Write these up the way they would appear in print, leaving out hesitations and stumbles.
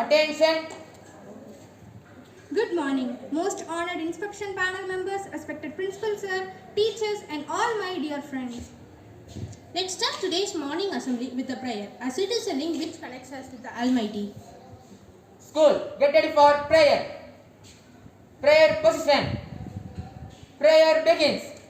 Attention! Good morning, most honored inspection panel members, respected principal sir, teachers and all my dear friends. Let's start today's morning assembly with a prayer, as it is a link which connects us with the Almighty. School, get ready for prayer. Prayer position. Prayer begins.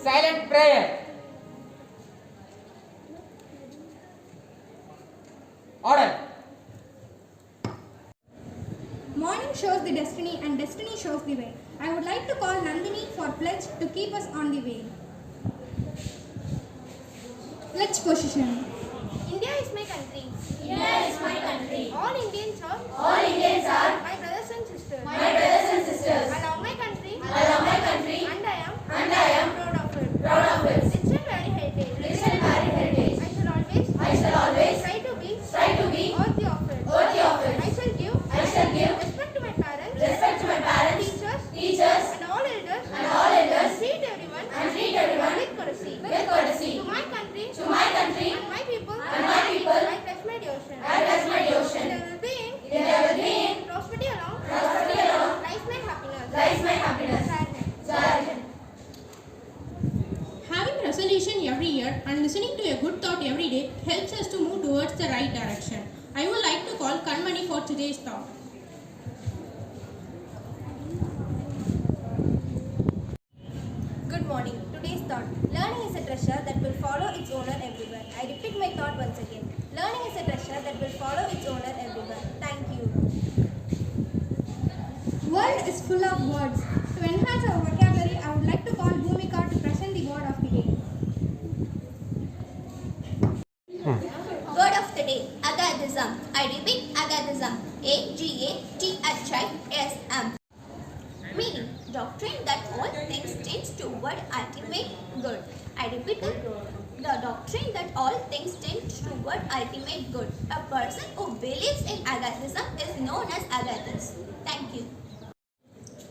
Silent prayer. Order. Morning shows the destiny and destiny shows the way. I would like to call Nandini for pledge to keep us on the way. Pledge position. India is my country. India is my country. All Indians are All Indians are my brothers and sisters. my brothers and sisters. I love my country. I love my country And I am proud of it. proud of it. Rich and varied heritage. Rich and varied heritage. I shall always try to be worthy of it. worthy of it. I shall give respect to my parents. Respect to my parents, Teachers. and all elders. Treat everyone. treat everyone with courtesy. with courtesy. To my country. And my people. I pledge my devotion. pledge my devotion. In their well-being. In their well-being. Prosperity along. Lies my happiness. Lies my happiness. Jai Hind. Having resolution every year and listening to a good thought every day helps us to move towards the right direction. I would like to call Kanmani for today's thought. Good morning. Today's thought. Learning is a treasure that will follow its owner everywhere. I repeat my thought once again. Learning is a treasure that will follow its owner everywhere. Thank you. World is full of words. To enhance our vocabulary, I would like to call Bhumika to present the word of the day. Word of the day, Agadism. I repeat, Agadism. Agathism. Meaning, doctrine that all things tend toward ultimate good. I repeat it. The doctrine that all things tend toward ultimate good. A person who believes in Agathism is known as Agathist. Thank you.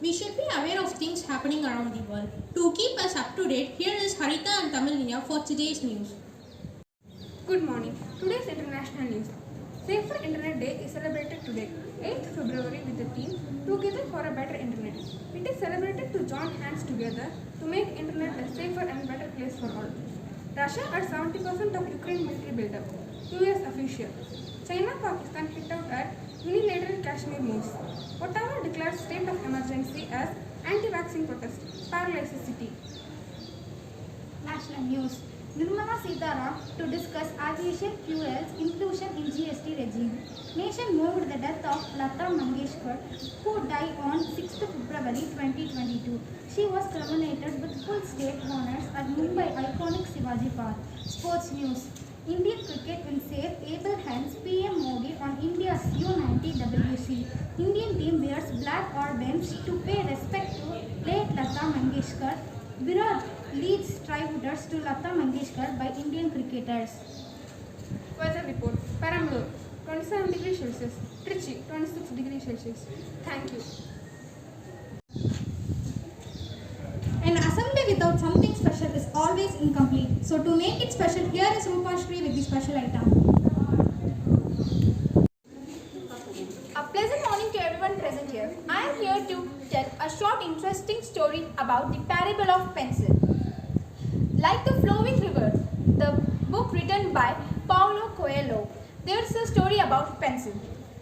We should be aware of things happening around the world. To keep us up to date, here is Harita and Tamilnia for today's news. Good morning. Today's international news. Safer Internet Day is celebrated today, 8th February, with the theme Together for a Better Internet. It is celebrated to join hands together to make Internet a safer and better place for all. Russia at 70% of Ukraine military buildup. US official. China-Pakistan hit out at unilateral Kashmir moves. Ottawa declares state of emergency as anti-vaccine protest paralyzes city. National news. Nirmala Sitaram to discuss aviation fuels inclusion in GST regime. Nation mourned the death of Lata Mangeshkar, who died on 6th February 2022. She was cremated with full state honors at Mumbai iconic Shivaji Park. Sports news. Indian cricket will save able hands PM Modi on India's U90 WC. Indian team wears black armbands to pay respect to late Lata Mangeshkar. Virat leads tributes to Lata Mangeshkar by Indian cricketers. Weather report. Perambalur 27 degrees Celsius. Trichy 26 degrees Celsius. Thank you. An assembly without something special is always incomplete. So to make it special, here is Rupashri with the special item. A pleasant morning to everyone present here. I am here to tell a short interesting story about the parable of pencil. Like the flowing river, the book written by Paulo Coelho, there is a story about pencil.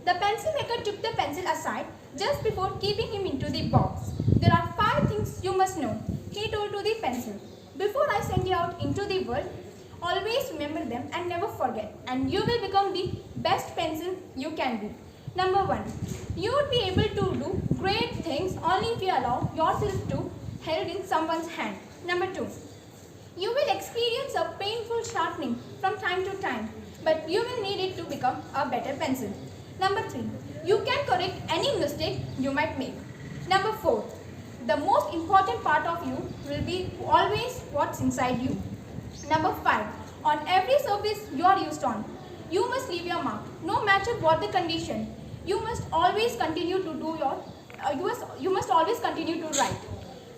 The pencil maker took the pencil aside just before keeping him into the box. There are 5 things you must know, he told to the pencil. Before I send you out into the world, always remember them and never forget, and you will become the best pencil you can be. Number 1. You would be able to do great things only if you allow yourself to held in someone's hand. Number 2. You will experience a painful sharpening from time to time, but you will need it to become a better pencil. Number 3. You can correct any mistake you might make. Number 4. The most important part of you will be always what's inside you. Number 5. On every surface you are used on, you must leave your mark, no matter what the condition. You must always continue to do your. You must always continue to write.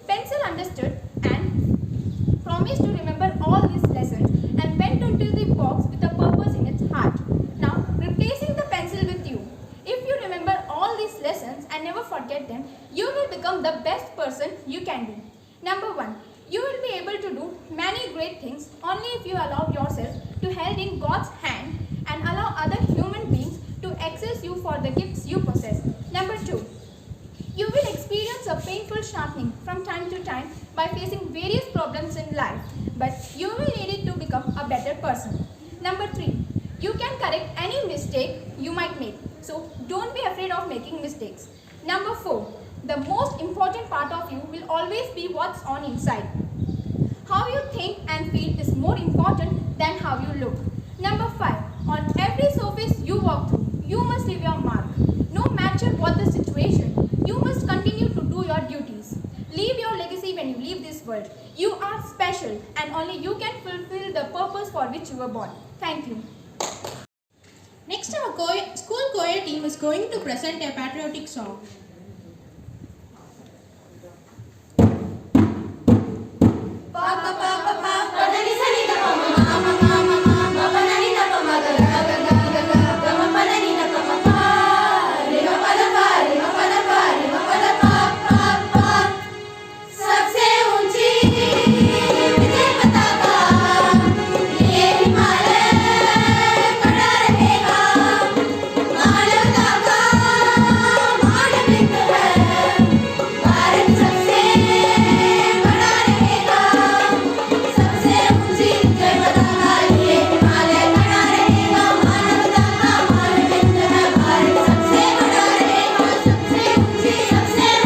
Pencil understood and promised to remember all these lessons and went into the box with a purpose in its heart. Now, replacing the pencil with you. If you remember all these lessons and never forget them, you will become the best person you can be. Number 1. You will be able to do many great things only if you allow yourself to held in God's hand and allow other human beings to access you for the gifts you possess. Number 2. You will experience a painful sharpening from time to time by facing various problems in life, but you will need it to become a better person. Number 3. You can correct any mistake you might make, so don't be afraid of making mistakes. Number 4. The most important part of you will always be what's on inside. How you think and feel is more important than how you look. Number 5. world. You are special and only you can fulfill the purpose for which you were born. Thank you. Next, our school choir team is going to present a patriotic song. सबसे ऊंची विजय पताका ये हिमालय खड़ा रहेगा, मानवता का मानविक है, भारत सबसे बड़ा रहेगा। सबसे ऊंची विजय पताका ये हिमालय खड़ा रहेगा, मानवता का मानविक है, भारत सबसे बड़ा रहेगा। सबसे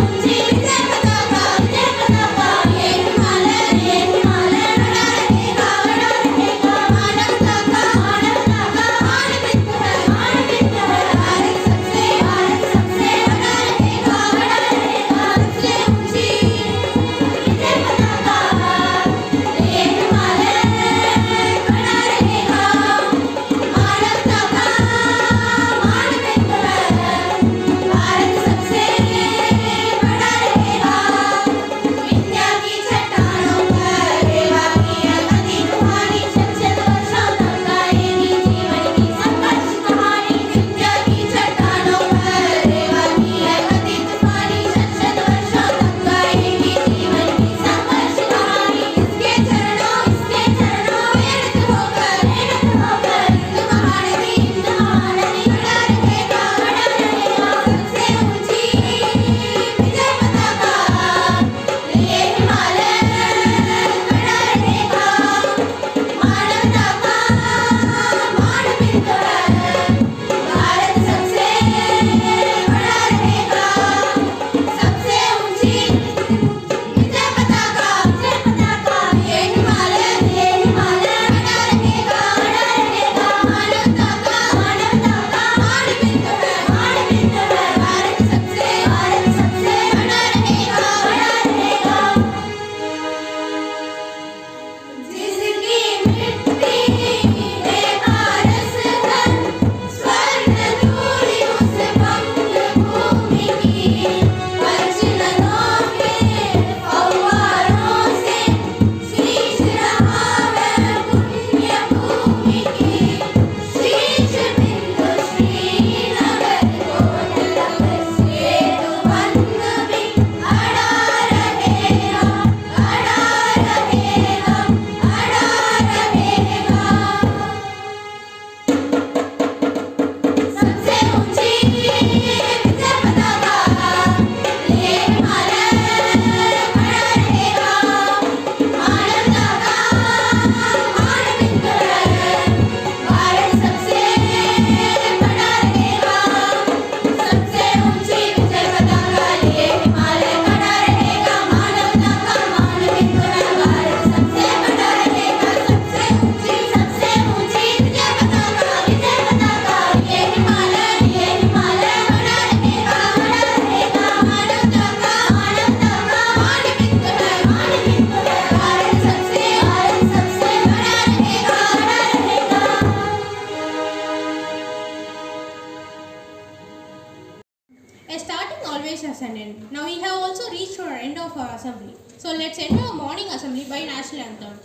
ऊंची विजय पताका ये हिमालय खड़ा रहेगा, मानवता का मानविक है, भारत सबसे बड़ा रहेगा। सबसे ऊंची विजय पताका ये हिमालय खड़ा रहेगा, मानवता का मानविक है, भारत सबसे बड़ा रहेगा। विद्या की चट्टानों पर रेवा की अगति तुम्हारी, शत वर्षों तक गाएगी जीवन की संघर्ष कहानी। विद्या की चट्टानों पर रेवा की अगति तुम्हारी, शत वर्षों तक गाएगी जीवन की संघर्ष कहानी। इसके चरणों प्रेरित होकर हिंद महानदी खड़ा रहेगा। सबसे ऊंची विजय पताका ये हिमालय खड़ा रहेगा, मानवता का मानविक है, भारत सबसे बड़ा रहेगा। सबसे ऊंची विजय पताका ये हिमालय खड़ा रहेगा, मानवता का मानविक है, भारत सबसे बड़ा रहेगा। जिसकी मिट्टी में पारस धन, स्वर्ण धूलि उस बंग भूमि की, वज्रनों के फव्वारों से शीश रहा है पुण्य भूमि की। शीश बिंदु श्रीनगर को तिलक सेतु बंध भी अड़ा रहेगा, अड़ा रहेगा, अड़ा रहेगा। सबसे ऊंची विजय पताका ये हिमालय खड़ा रहेगा, मानवता का मानविक है, भारत सबसे बड़ा रहेगा। सबसे ऊंची विजय पताका ये हिमालय खड़ा रहेगा, मानवता का मानविक है, भारत सबसे बड़ा रहेगा। सबसे ऊंची विजय पताका ये हिमालय खड़ा रहेगा, मानवता का मानविक है, भारत सबसे बड़ा रहेगा। A starting always has an end. Now we have also reached our end of our assembly. So let's end our morning assembly by national anthem.